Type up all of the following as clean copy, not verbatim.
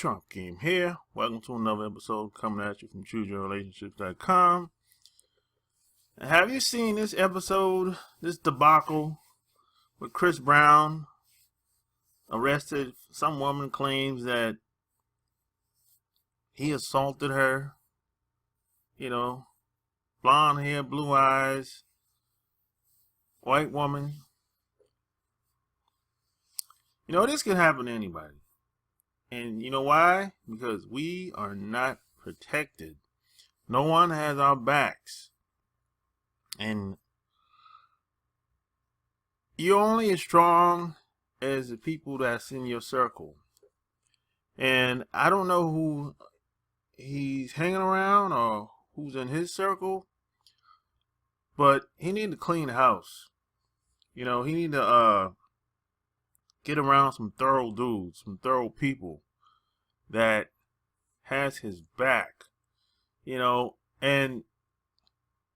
Trump Game here. Welcome to another episode coming at you from ChooseYourRelationships.com. Have you seen this episode, this debacle with Chris Brown arrested? Some woman claims that he assaulted her. Blonde hair, blue eyes, white woman. This can happen to anybody. And you know why? Because we are not protected. No one has our backs. And you're only as strong as the people that's in your circle. And I don't know who he's hanging around or who's in his circle, but he need to clean the house. He need to get around some thorough dudes, some thorough people that has his back, and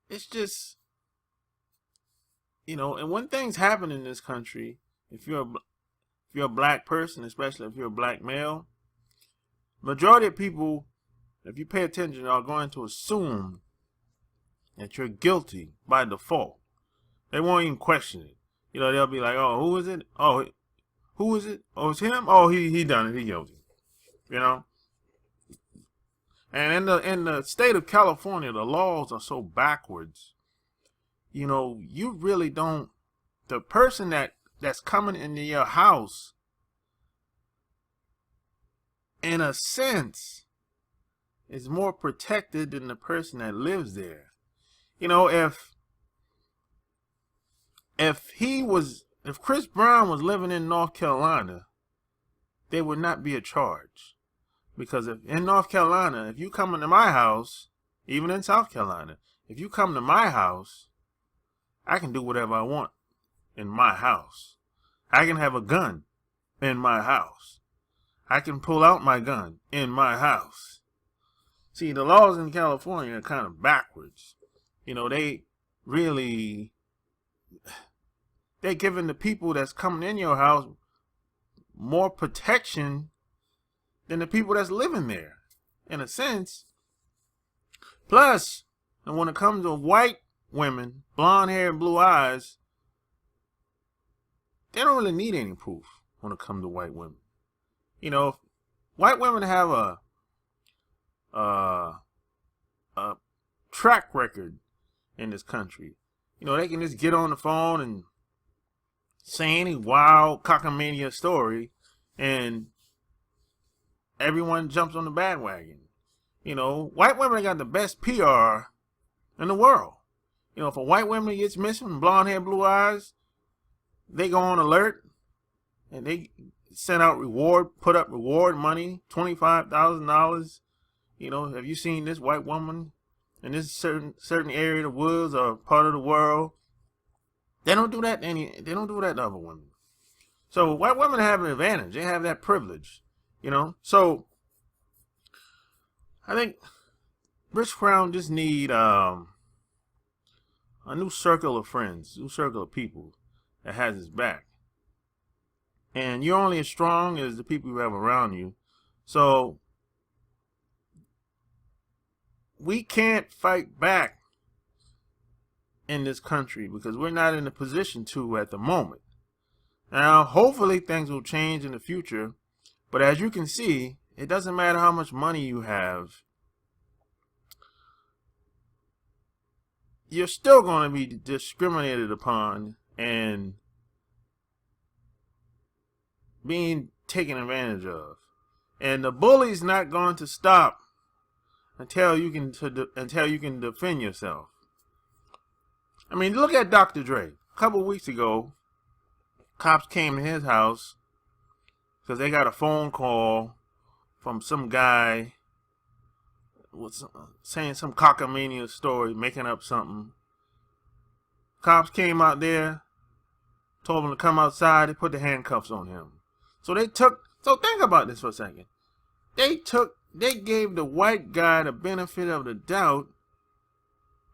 it's just, and when things happen in this country, if you're a black person, especially if you're a black male, majority of people, if you pay attention, are going to assume that you're guilty by default. They won't even question it. They'll be like, oh, who is it? Oh, who is it? Oh, it's him? Oh, he done it. He guilty. And in the state of California, the laws are so backwards. You really don't. The person that's coming into your house, in a sense, is more protected than the person that lives there. If Chris Brown was living in North Carolina, there would not be a charge. Because if in North Carolina, if you come into my house, even in South Carolina, if you come to my house, I can do whatever I want in my house. I can have a gun in my house. I can pull out my gun in my house. See, the laws in California are kind of backwards. They're giving the people that's coming in your house more protection than the people that's living there, in a sense. Plus, and when it comes to white women, blonde hair and blue eyes, they don't really need any proof when it comes to white women. White women have a track record in this country. They can just get on the phone and say any wild cockamamie story, and everyone jumps on the bandwagon. White women got the best PR in the world. If a white woman gets missing, blonde hair, blue eyes, they go on alert, and they send out put up reward money, $25,000. Have you seen this white woman in this certain area of the woods or part of the world? They don't do that they don't do that to other women. So white women have an advantage. They have that privilege. So I think Rich Brown just need a new circle of friends, new circle of people that has his back. And you're only as strong as the people you have around you. So we can't fight back in this country because we're not in a position to at the moment. Now, hopefully things will change in the future. But as you can see, it doesn't matter how much money you have. You're still going to be discriminated upon and being taken advantage of. And the bully's not going to stop until you can defend yourself. I mean, look at Dr. Dre. A couple of weeks ago, cops came to his house because they got a phone call from some guy saying some cockamamie story, making up something. Cops came out there, told him to come outside. They put the handcuffs on him. So think about this for a second. They gave the white guy the benefit of the doubt,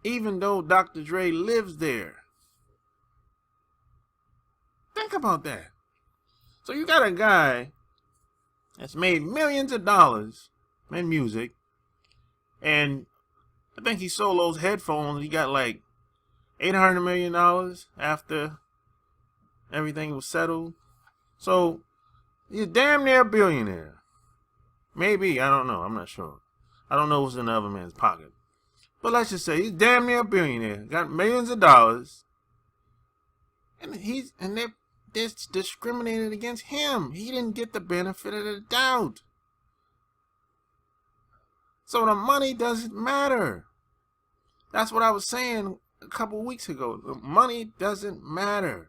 even though Dr. Dre lives there. Think about that. So you got a guy that's made millions of dollars in music, and I think he sold those headphones. He got like $800 million after everything was settled. So he's damn near a billionaire. Maybe, I don't know. I'm not sure. I don't know what's in the other man's pocket. But let's just say he's damn near a billionaire. Got millions of dollars. And they're discriminated against him. He didn't get the benefit of the doubt. So the money doesn't matter. That's what I was saying a couple weeks ago. The money doesn't matter.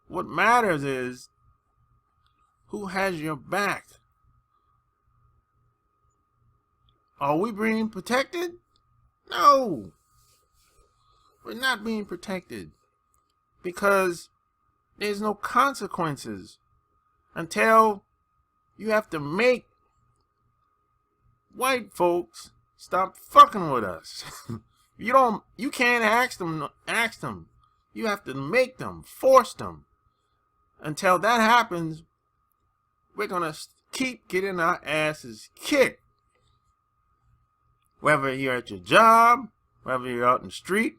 What matters is who has your back. Are we being protected? No. We're not being protected because there's no consequences until you have to make white folks stop fucking with us. You can't ask them. You have to make them, force them. Until that happens, we're gonna keep getting our asses kicked. Whether you're at your job, whether you're out in the street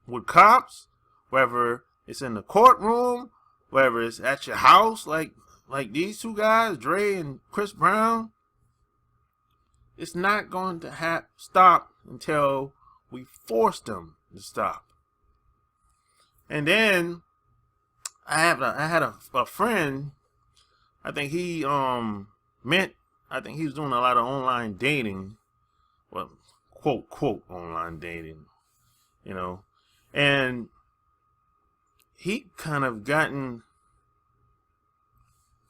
with cops, whether it's in the courtroom, whether it's at your house like these two guys, Dre and Chris Brown, it's not going to stop until we force them to stop. And then I had a friend. I think he was doing a lot of online dating. Well, quote online dating, and he kind of gotten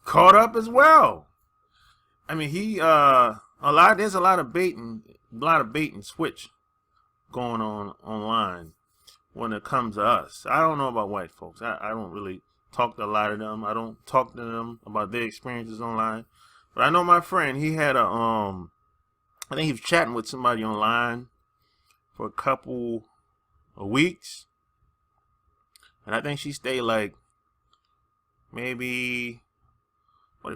caught up as well. I mean, there's a lot of bait and switch going on online when it comes to us. I don't know about white folks. I don't really talk to a lot of them. I don't talk to them about their experiences online. But I know my friend, he had I think he was chatting with somebody online for a couple of weeks. And I think she stayed like maybe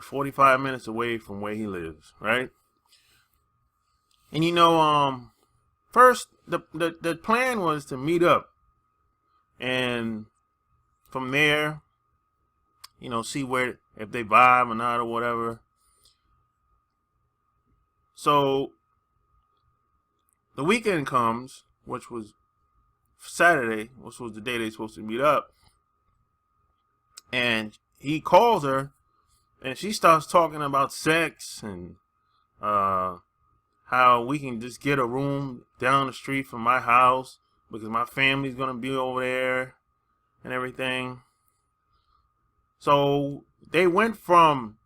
45 minutes away from where he lives, right? And first the plan was to meet up and from there, see if they vibe or not or whatever. So the weekend comes, which was Saturday, which was the day they supposed to meet up. And he calls her and she starts talking about sex and how we can just get a room down the street from my house because my family's going to be over there and everything. So they went from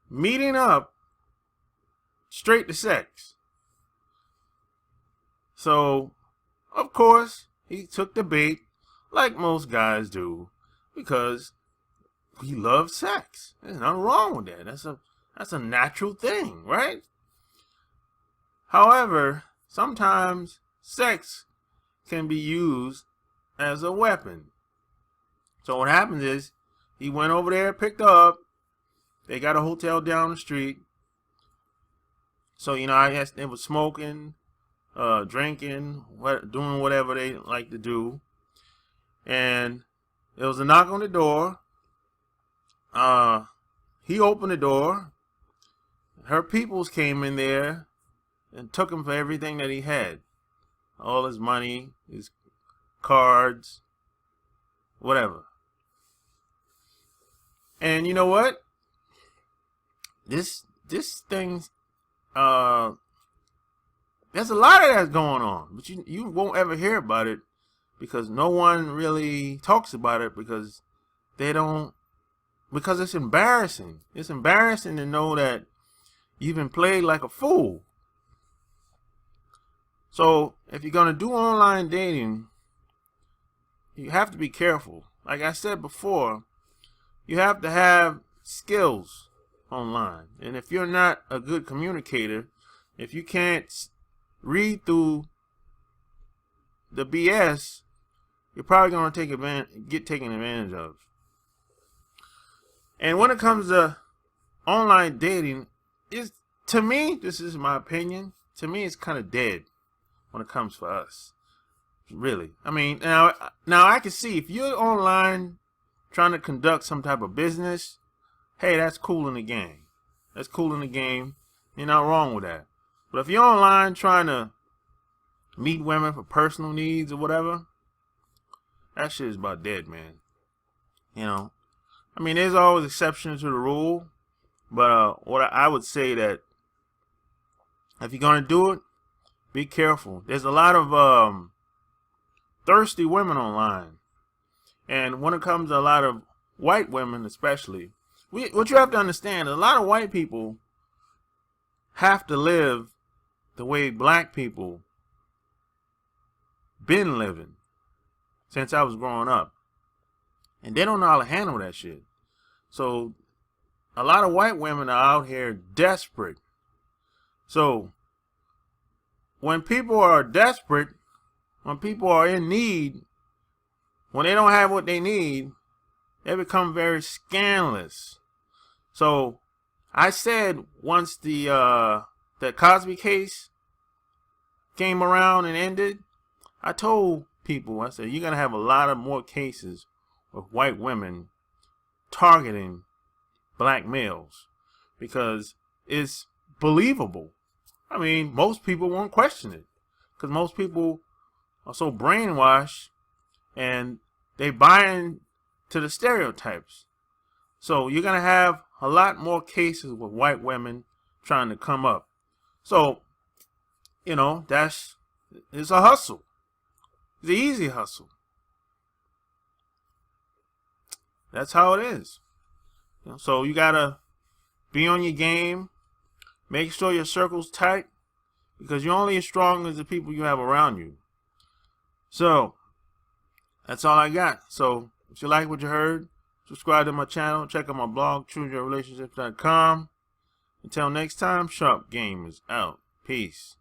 meeting up straight to sex. So, of course, he took the bait like most guys do because we love sex. There's nothing wrong with that. That's a natural thing, right? However, sometimes sex can be used as a weapon. So what happens is he went over there, picked her up. They got a hotel down the street. So, I guess they were smoking, drinking, doing whatever they like to do. And there was a knock on the door. He opened the door. Her peoples came in there and took him for everything that he had. All his money, his cards, whatever. And you know what? This thing, there's a lot of that going on, but you won't ever hear about it because no one really talks about it because it's embarrassing. It's embarrassing to know that you've been played like a fool. So if you're going to do online dating, you have to be careful. Like I said before, you have to have skills online. And if you're not a good communicator, if you can't read through the BS, you're probably going to get taken advantage of. And when it comes to online dating is, to me, this is my opinion, to me it's kind of dead when it comes for us. Really. I mean, now I can see if you're online trying to conduct some type of business, hey, that's cool in the game. That's cool in the game. You're not wrong with that. But if you're online trying to meet women for personal needs or whatever, that shit is about dead, man. You know, I mean, there's always exceptions to the rule, but what I would say that if you're gonna do it, be careful. There's a lot of thirsty women online, and when it comes to a lot of white women, especially, what you have to understand, a lot of white people have to live the way black people been living since I was growing up, and they don't know how to handle that shit. So a lot of white women are out here desperate. So when people are desperate, when people are in need, when they don't have what they need, they become very scandalous. So I said once the Cosby case came around and ended, I told people, I said, you're going to have a lot of more cases of white women targeting black males because it's believable. I mean, most people won't question it because most people are so brainwashed and they buy into the stereotypes. So you're going to have a lot more cases with white women trying to come up. So, you know, it's a hustle. It's an easy hustle. That's how it is. You know, so you got to be on your game. Make sure your circle's tight because you're only as strong as the people you have around you. So, that's all I got. So, if you like what you heard, subscribe to my channel. Check out my blog, chooseyourrelationships.com. Until next time, Sharp Game is out. Peace.